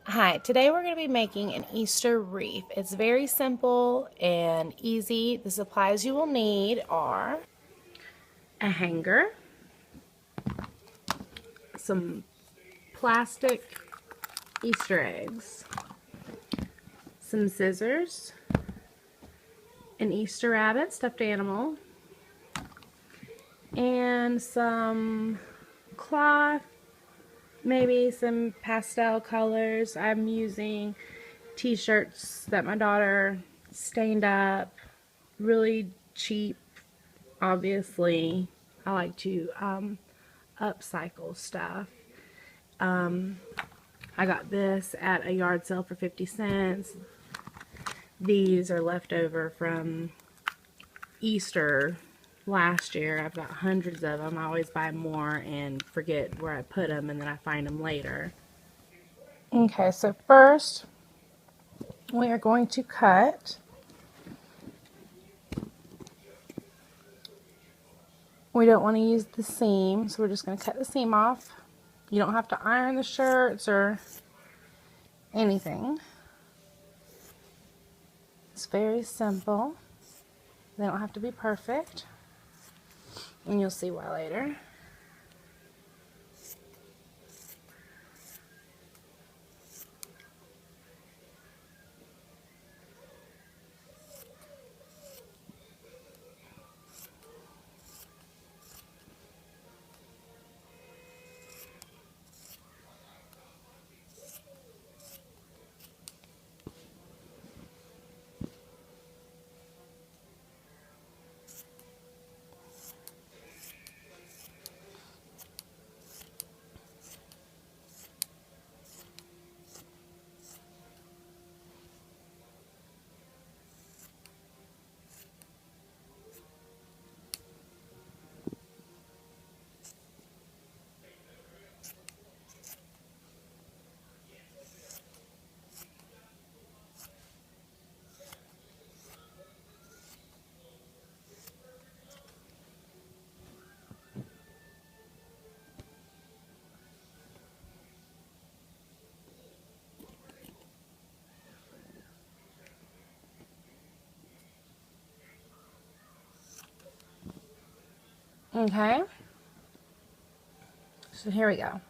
Hi, today we're going to be making an Easter wreath. It's very simple and easy. The supplies you will need are a hanger, some plastic Easter eggs, some scissors, an Easter rabbit, stuffed animal, and some cloth, maybe some pastel colors. I'm using t-shirts that my daughter stained up, really cheap. Obviously, I like to upcycle stuff. I got this at a yard sale for 50 cents. These are left over from Easter last year. I've got hundreds of them. I always buy more and forget where I put them, and then I find them later. Okay, so first we are going to cut. We don't want to use the seam, so we're just going to cut the seam off. You don't have to iron the shirts or anything. It's very simple. They don't have to be perfect, and you'll see why later. Okay, so here we go.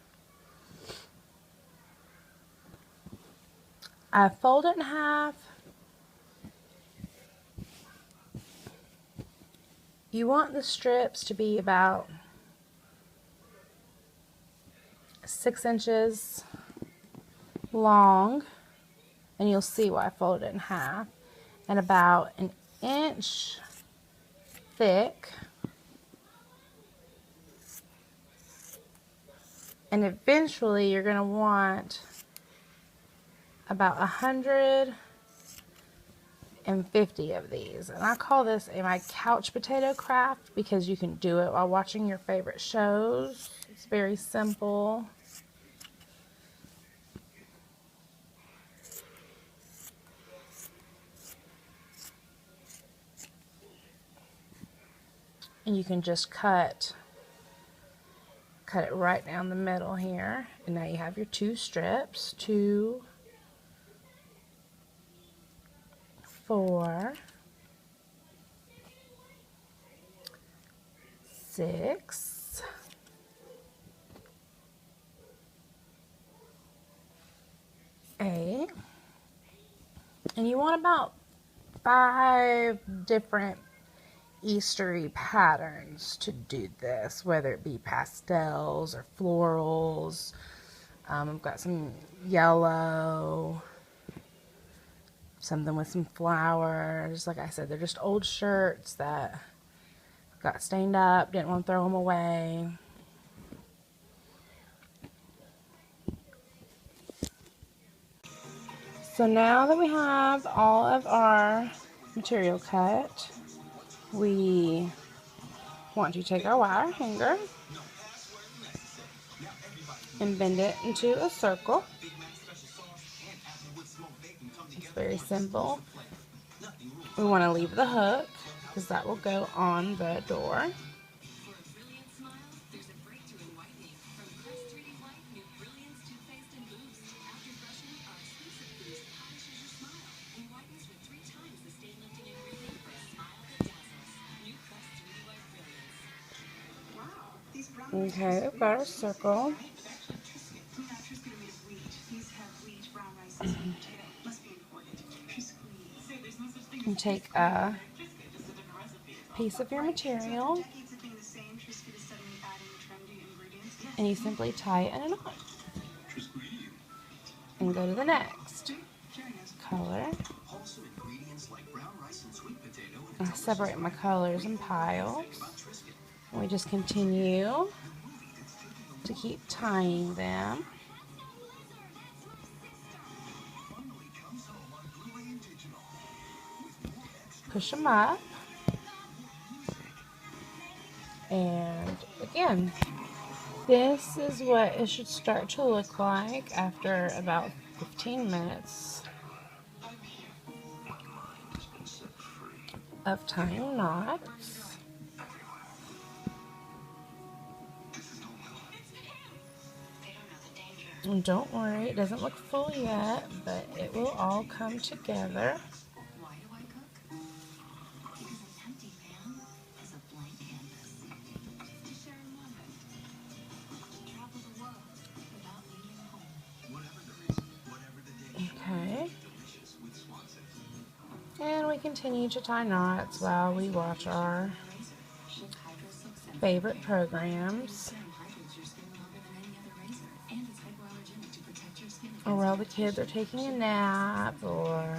I fold it in half. You want the strips to be about 6 inches long, and you'll see why I folded it in half, and about an inch thick. And eventually you're going to want about 150 of these. And I call this my couch potato craft because you can do it while watching your favorite shows. It's very simple. And you can just cut it right down the middle here. And now you have your 2 strips. 2, 4, 6, 8. And you want about 5 different Eastery patterns to do this, whether it be pastels or florals. I've got some yellow, something with some flowers. Like I said, they're just old shirts that got stained up, didn't want to throw them away. So now that we have all of our material cut, we want to take our wire hanger and bend it into a circle. It's very simple. We want to leave the hook because that will go on the door. Okay, we've got our circle. And take a piece of your material and you simply tie it in a knot. And go to the next color. I separate my colors in piles. And we just continue to keep tying them. Push them up. And again, this is what it should start to look like after about 15 minutes of tying knots. And don't worry, it doesn't look full yet, but it will all come together. Okay. And we continue to tie knots while we watch our favorite programs. Or while the kids are taking a nap, or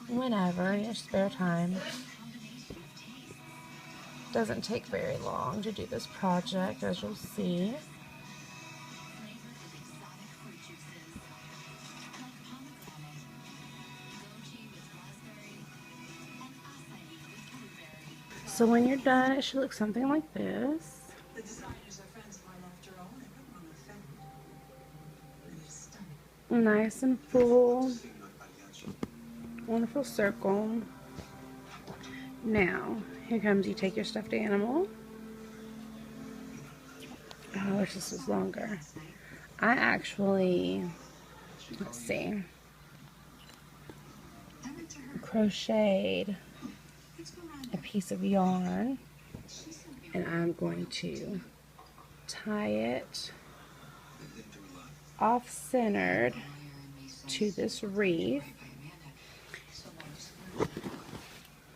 whenever in your spare time. Doesn't take very long to do this project, as you'll see. So when you're done, it should look something like this. Nice and full. Wonderful circle. Now, here comes, you take your stuffed animal. Oh, I wish this was longer. I actually, let's see, crocheted a piece of yarn, and I'm going to tie it off-centered to this wreath.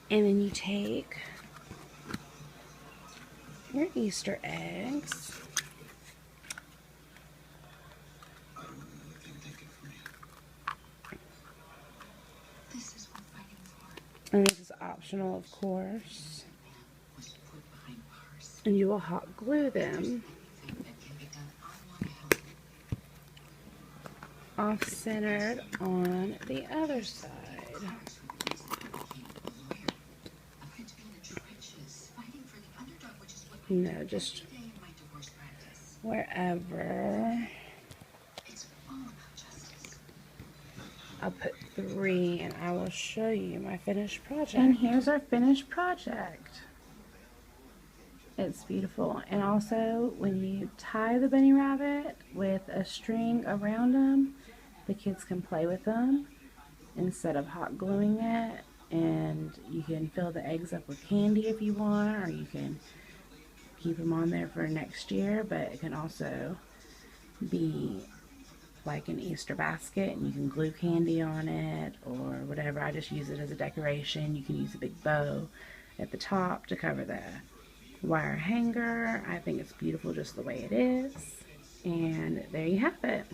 And then you take your Easter eggs and this is optional, of course, and you will hot glue them off-centered on the other side. No, just wherever. I'll put 3 and I will show you my finished project. And here's our finished project. It's beautiful. And also, when you tie the bunny rabbit with a string around them, the kids can play with them instead of hot gluing it. And you can fill the eggs up with candy if you want, or you can keep them on there for next year, but it can also be like an Easter basket and you can glue candy on it or whatever. I just use it as a decoration. You can use a big bow at the top to cover the wire hanger. I think it's beautiful just the way it is. And there you have it.